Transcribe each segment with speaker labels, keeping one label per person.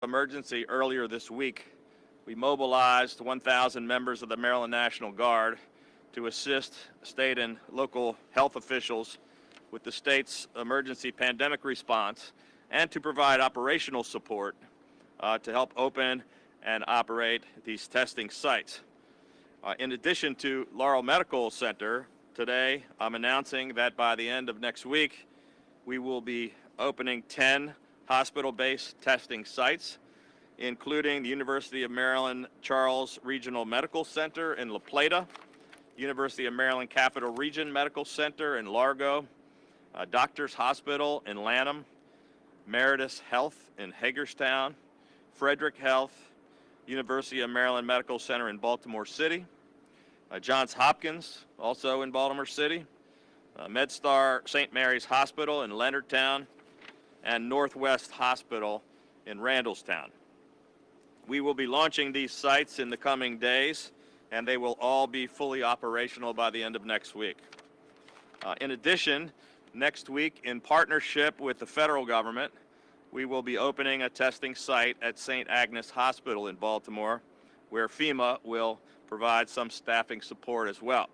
Speaker 1: Emergency earlier this week, we mobilized 1,000 members of the Maryland National Guard to assist state and local health officials with the state's emergency pandemic response and to provide operational support to help open and operate these testing sites. In addition to Laurel Medical Center, today I'm announcing that by the end of next week, we will be opening 10 hospital-based testing sites, including the University of Maryland Charles Regional Medical Center in La Plata, University of Maryland Capital Region Medical Center in Largo, Doctors Hospital in Lanham, Meritus Health in Hagerstown, Frederick Health, University of Maryland Medical Center in Baltimore City, Johns Hopkins, also in Baltimore City, MedStar St. Mary's Hospital in Leonardtown, and Northwest Hospital in Randallstown. We will be launching these sites in the coming days, and they will all be fully operational by the end of next week. In addition, next week, in partnership with the federal government, we will be opening a testing site at St. Agnes Hospital in Baltimore, where FEMA will provide some staffing support as well.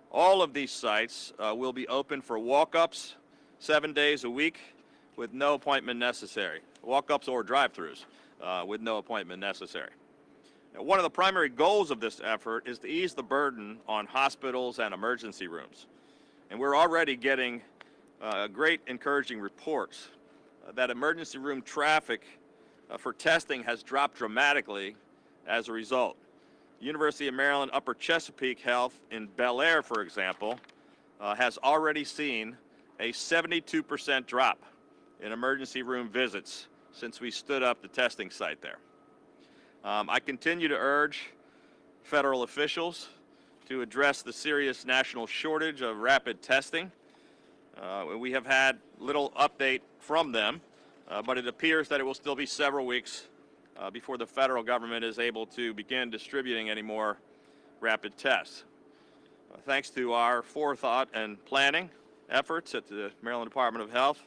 Speaker 1: All of these sites will be open for walk-ups 7 days a week with no appointment necessary. Walk-ups or drive-thrus with no appointment necessary. Now, one of the primary goals of this effort is to ease the burden on hospitals and emergency rooms. And we're already getting great encouraging reports that emergency room traffic for testing has dropped dramatically as a result. University of Maryland Upper Chesapeake Health in Bel Air, for example, has already seen a 72% drop in emergency room visits since we stood up the testing site there. I continue to urge federal officials to address the serious national shortage of rapid testing. We have had little update from them, but it appears that it will still be several weeks before the federal government is able to begin distributing any more rapid tests. Thanks to our forethought and planning efforts at the Maryland Department of Health,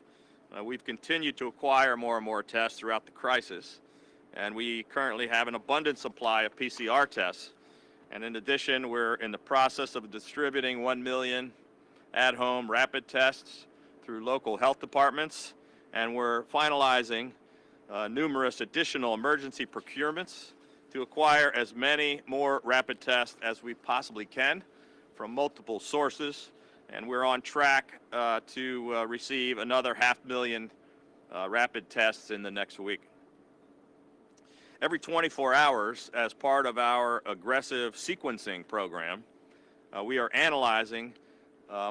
Speaker 1: we've continued to acquire more and more tests throughout the crisis, and we currently have an abundant supply of PCR tests. And in addition, we're in the process of distributing 1 million at-home rapid tests through local health departments, and we're finalizing numerous additional emergency procurements to acquire as many more rapid tests as we possibly can from multiple sources, and we're on track to receive another 500,000 rapid tests in the next week. Every 24 hours, as part of our aggressive sequencing program, we are analyzing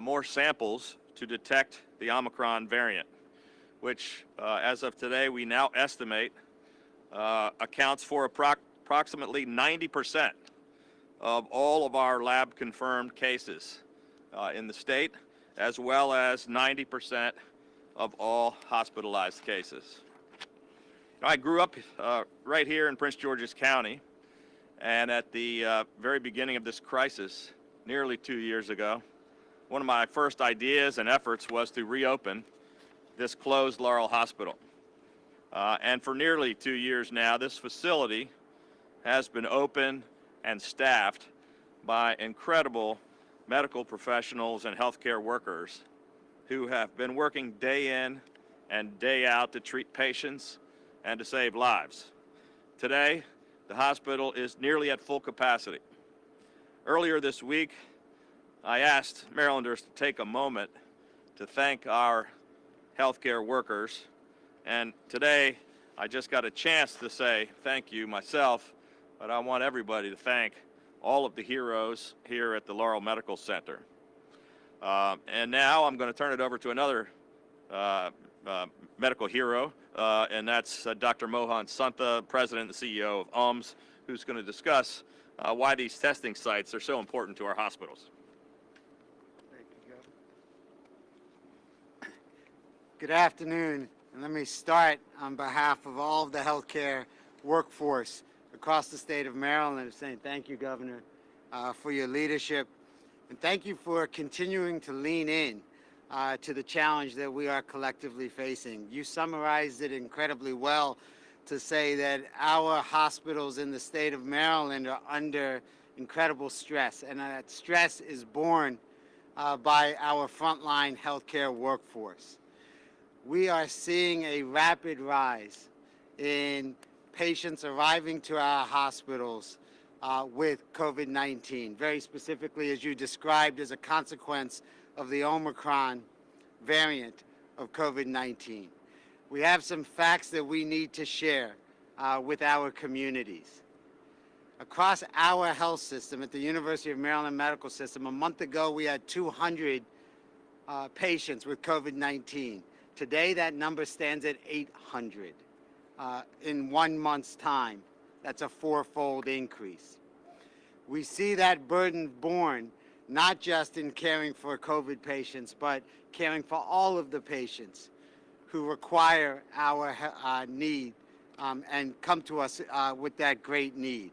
Speaker 1: more samples to detect the Omicron variant, which, as of today, we now estimate accounts for approximately 90% of all of our lab-confirmed cases in the state, as well as 90% of all hospitalized cases. I grew up right here in Prince George's County, and at the very beginning of this crisis, nearly 2 years ago, one of my first ideas and efforts was to reopen this closed Laurel Hospital. And for nearly 2 years now, this facility has been open and staffed by incredible medical professionals and healthcare workers who have been working day in and day out to treat patients and to save lives. Today, the hospital is nearly at full capacity. Earlier this week, I asked Marylanders to take a moment to thank our healthcare workers, and today I just got a chance to say thank you myself, but I want everybody to thank all of the heroes here at the Laurel Medical Center. And now I'm going to turn it over to another medical hero, and that's Dr. Mohan Santha, President and CEO of UMS, who's going to discuss why these testing sites are so important to our hospitals.
Speaker 2: Thank you, Governor. Good afternoon, and let me start on behalf of all of the healthcare workforce across the state of Maryland saying thank you, Governor, for your leadership, and thank you for continuing to lean in to the challenge that we are collectively facing. You summarized it incredibly well to say that our hospitals in the state of Maryland are under incredible stress, and that stress is borne by our frontline healthcare workforce. We are seeing a rapid rise in patients arriving to our hospitals with COVID-19, very specifically, as you described, as a consequence of the Omicron variant of COVID-19. We have some facts that we need to share with our communities. Across our health system at the University of Maryland Medical System, a month ago we had 200 patients with COVID-19. Today that number stands at 800 in 1 month's time. That's a fourfold increase. We see that burden borne not just in caring for COVID patients, but caring for all of the patients who require our need and come to us with that great need.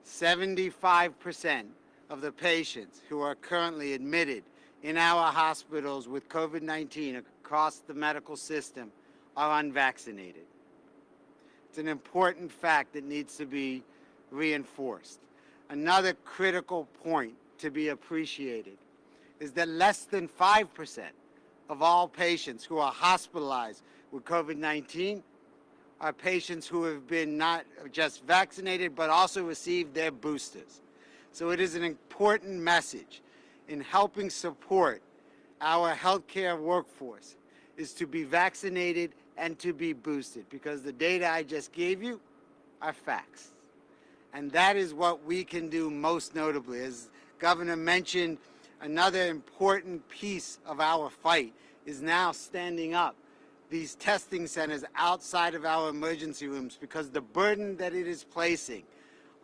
Speaker 2: 75% of the patients who are currently admitted in our hospitals with COVID-19 across the medical system are unvaccinated. It's an important fact that needs to be reinforced. Another critical point to be appreciated is that less than 5% of all patients who are hospitalized with COVID-19 are patients who have been not just vaccinated, but also received their boosters. So it is an important message in helping support our healthcare workforce is to be vaccinated and to be boosted, because the data I just gave you are facts. And that is what we can do most notably. As Governor mentioned, another important piece of our fight is now standing up these testing centers outside of our emergency rooms, because the burden that it is placing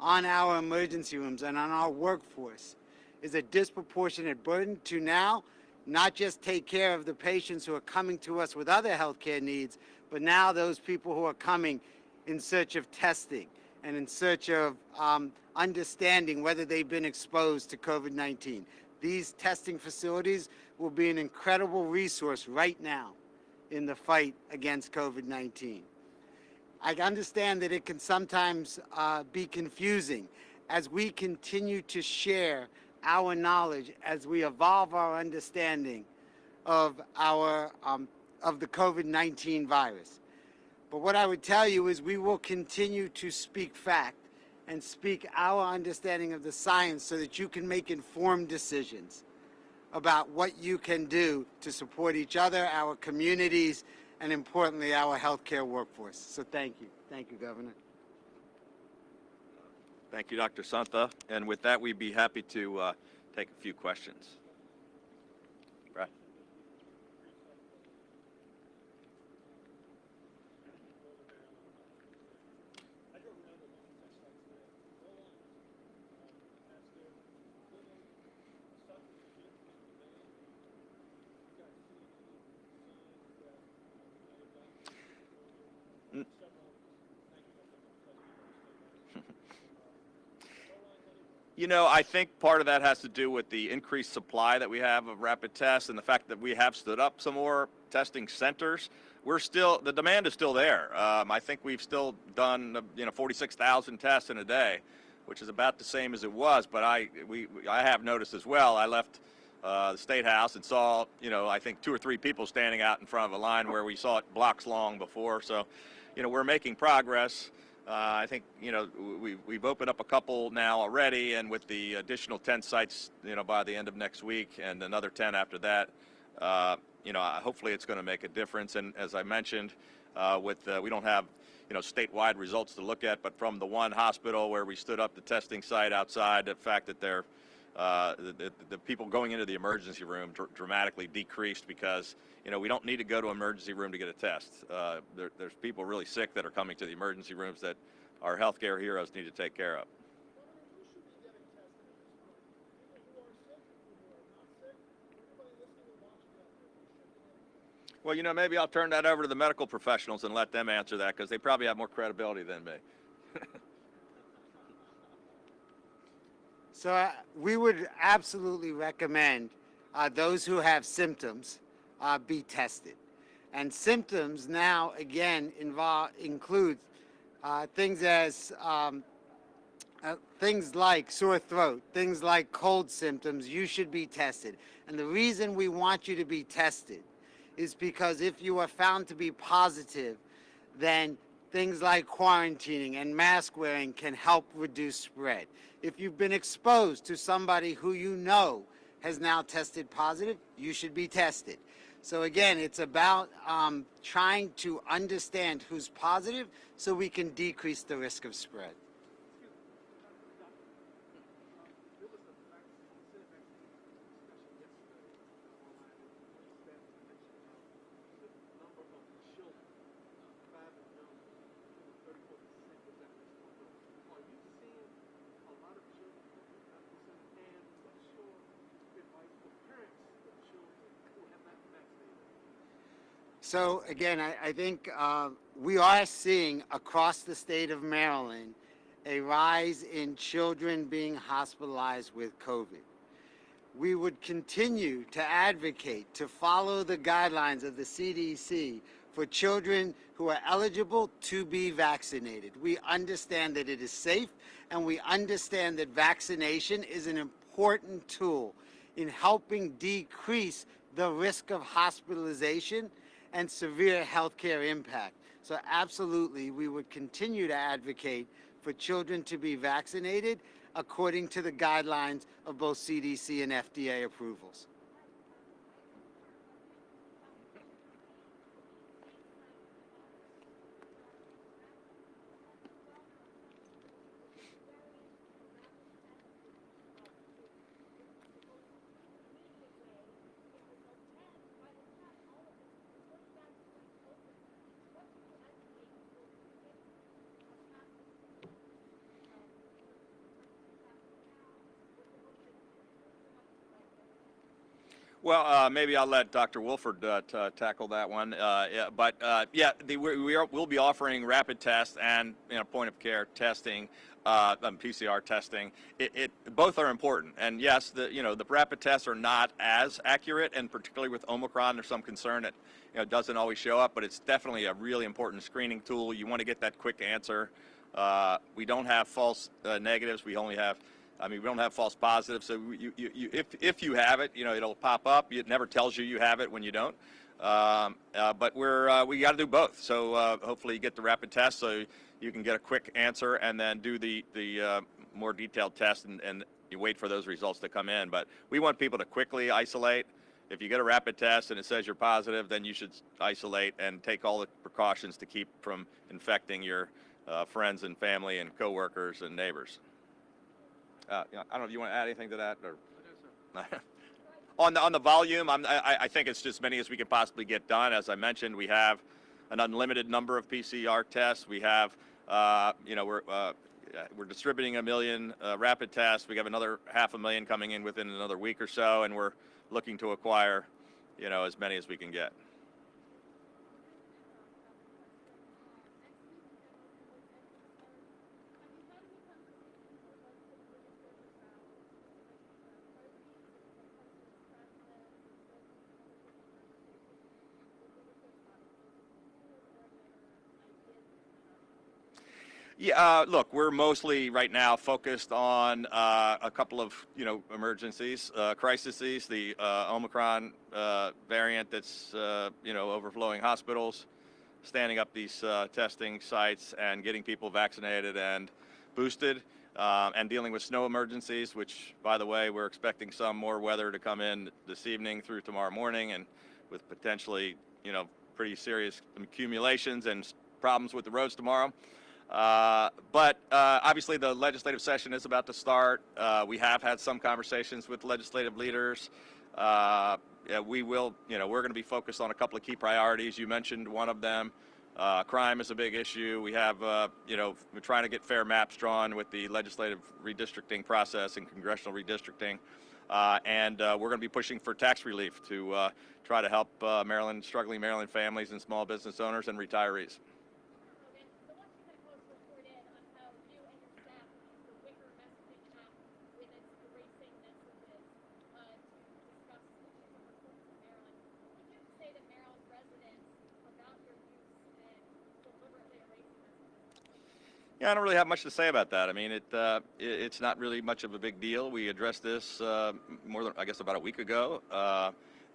Speaker 2: on our emergency rooms and on our workforce is a disproportionate burden to now not just take care of the patients who are coming to us with other healthcare needs, but now those people who are coming in search of testing and in search of understanding whether they've been exposed to COVID-19. These testing facilities will be an incredible resource right now in the fight against COVID-19. I understand that it can sometimes be confusing as we continue to share our knowledge, as we evolve our understanding of the COVID-19 virus. But what I would tell you is we will continue to speak fact and speak our understanding of the science so that you can make informed decisions about what you can do to support each other, our communities, and importantly, our healthcare workforce. So thank you. Thank you, Governor.
Speaker 1: Thank you, Dr. Santha. And with that, we'd be happy to take a few questions. Brad. You know, I think part of that has to do with the increased supply that we have of rapid tests and the fact that we have stood up some more testing centers. The demand is still there. I think we've still done, 46,000 tests in a day, which is about the same as it was. But I have noticed as well. I left the State House and saw, I think 2 or 3 people standing out in front of a line where we saw it blocks long before. So, we're making progress. I think, we've opened up a couple now already, and with the additional 10 sites, by the end of next week and another 10 after that, hopefully it's going to make a difference. And as I mentioned, we don't have, statewide results to look at, but from the one hospital where we stood up the testing site outside, the fact that the people going into the emergency room dramatically decreased because, we don't need to go to an emergency room to get a test. There's people really sick that are coming to the emergency rooms that our healthcare heroes need to take care of. Well, maybe I'll turn that over to the medical professionals and let them answer that, because they probably have more credibility than me.
Speaker 2: So we would absolutely recommend those who have symptoms be tested. And symptoms now, again, include Things like sore throat, things like cold symptoms, you should be tested. And the reason we want you to be tested is because if you are found to be positive, then things like quarantining and mask wearing can help reduce spread. If you've been exposed to somebody who you know has now tested positive, you should be tested. So again, it's about trying to understand who's positive so we can decrease the risk of spread. So again, I think we are seeing across the state of Maryland a rise in children being hospitalized with COVID. We would continue to advocate to follow the guidelines of the CDC for children who are eligible to be vaccinated. We understand that it is safe, and we understand that vaccination is an important tool in helping decrease the risk of hospitalization and severe healthcare impact. So absolutely, we would continue to advocate for children to be vaccinated according to the guidelines of both CDC and FDA approvals.
Speaker 1: Well, maybe I'll let Dr. Wolford tackle that one. We'll be offering rapid tests and point of care testing, PCR testing. Both are important. And yes, the rapid tests are not as accurate, and particularly with Omicron, there's some concern that doesn't always show up. But it's definitely a really important screening tool. You want to get that quick answer. We don't have false negatives. We don't have false positives. So if you have it, it'll pop up. It never tells you have it when you don't. But we got to do both. So hopefully you get the rapid test so you can get a quick answer, and then do the more detailed test, and you wait for those results to come in. But we want people to quickly isolate. If you get a rapid test and it says you're positive, then you should isolate and take all the precautions to keep from infecting your friends and family and coworkers and neighbors. I don't know if you want to add anything to that, or on the volume. I think it's just as many as we could possibly get done. As I mentioned, we have an unlimited number of PCR tests. We have, we're distributing 1 million rapid tests. We have another 500,000 coming in within another week or so, and we're looking to acquire, as many as we can get. Yeah, look, we're mostly right now focused on a couple of emergencies, crises, the Omicron variant that's overflowing hospitals, standing up these testing sites, and getting people vaccinated and boosted, and dealing with snow emergencies, which, by the way, we're expecting some more weather to come in this evening through tomorrow morning, and with potentially pretty serious accumulations and problems with the roads tomorrow. But obviously the legislative session is about to start. We have had some conversations with legislative leaders. We will, we're going to be focused on a couple of key priorities. You mentioned one of them. Crime is a big issue. We have, we're trying to get fair maps drawn with the legislative redistricting process and congressional redistricting. And we're going to be pushing for tax relief to try to help struggling Maryland families and small business owners and retirees. Yeah, I don't really have much to say about that. I mean, it's not really much of a big deal. We addressed this more than, I guess, about a week ago.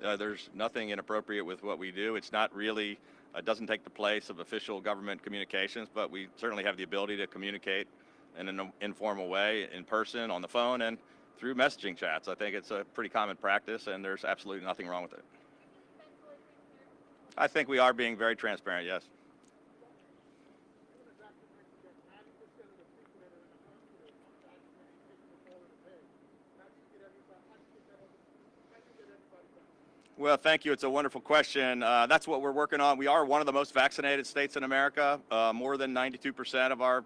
Speaker 1: There's nothing inappropriate with what we do. It's not really, doesn't take the place of official government communications, but we certainly have the ability to communicate in an informal way, in person, on the phone, and through messaging chats. I think it's a pretty common practice, and there's absolutely nothing wrong with it. I think we are being very transparent, yes. Well, thank you. It's a wonderful question. That's what we're working on. We are one of the most vaccinated states in America. More than 92% of our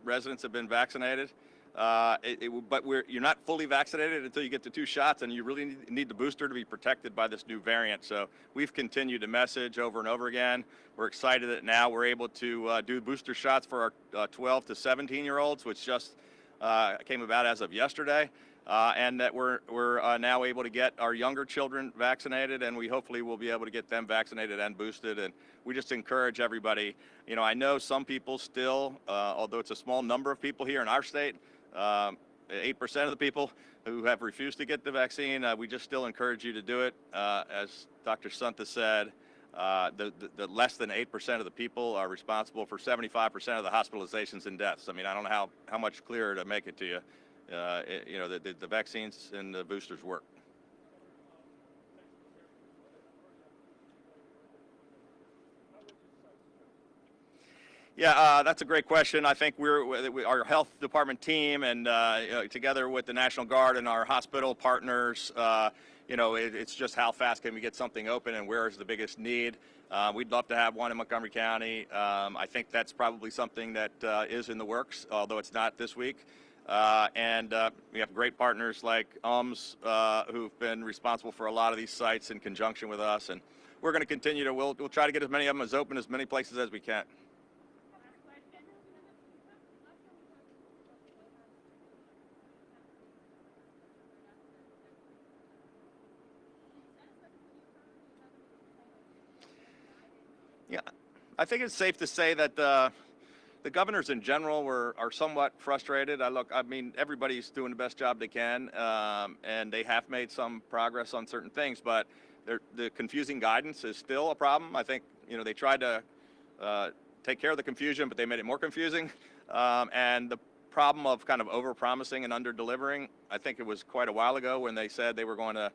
Speaker 1: residents have been vaccinated. But you're not fully vaccinated until you get the 2 shots, and you really need the booster to be protected by this new variant. So we've continued to message over and over again. We're excited that now we're able to do booster shots for our 12 to 17-year-olds, which just came about as of yesterday. And that we're now able to get our younger children vaccinated, and we hopefully will be able to get them vaccinated and boosted. And we just encourage everybody. You know, I know some people still, although it's a small number of people here in our state, 8% of the people who have refused to get the vaccine, we just still encourage you to do it. As Dr. Santa said, the less than 8% of the people are responsible for 75% of the hospitalizations and deaths. I mean, I don't know how much clearer to make it to you. You know, the vaccines and the boosters work. Yeah, that's a great question. I think our health department team and together with the National Guard and our hospital partners, you know, it's just how fast can we get something open and where is the biggest need. We'd love to have one in Montgomery County. I think that's probably something that is in the works, although it's not this week. And we have great partners like who've been responsible for a lot of these sites in conjunction with us, and we're going to continue to, we'll try to get as many of them as open as many places as we can. Yeah, I think it's safe to say that the governors in general are somewhat frustrated. I mean, everybody's doing the best job they can, and they have made some progress on certain things, but the confusing guidance is still a problem. I think, you know, they tried to take care of the confusion, but they made it more confusing. And the problem of kind of over-promising and under-delivering, I think it was quite a while ago when they said they were going to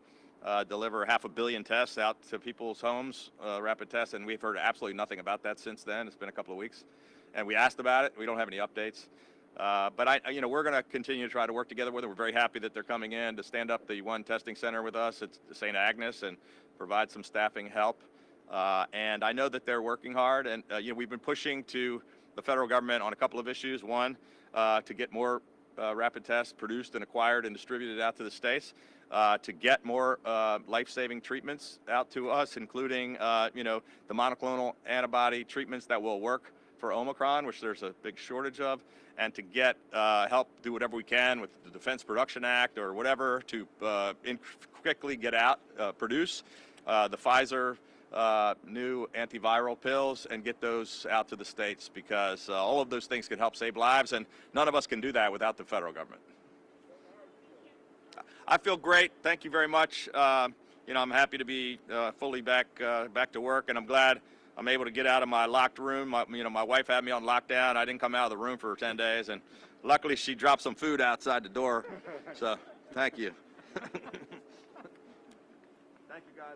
Speaker 1: deliver 500 million tests out to people's homes, rapid tests, and we've heard absolutely nothing about that since then. It's been a couple of weeks. And we asked about it. We don't have any updates. But you know, we're going to continue to try to work together with them. We're very happy that they're coming in to stand up the one testing center with us at St. Agnes and provide some staffing help. And I know that they're working hard. And you know, we've been pushing to the federal government on a couple of issues. One, to get more rapid tests produced and acquired and distributed out to the states. To get more life-saving treatments out to us, including you know, the monoclonal antibody treatments that will work for Omicron, which there's a big shortage of, and to get help do whatever we can with the Defense Production Act or whatever to quickly get out, produce the Pfizer new antiviral pills and get those out to the states, because all of those things can help save lives, and none of us can do that without the federal government. I feel great. Thank you very much. You know, I'm happy to be fully back to work, and I'm glad I'm able to get out of my locked room. You know, my wife had me on lockdown. I didn't come out of the room for 10 days, and luckily she dropped some food outside the door. So, thank you. Thank you, guys.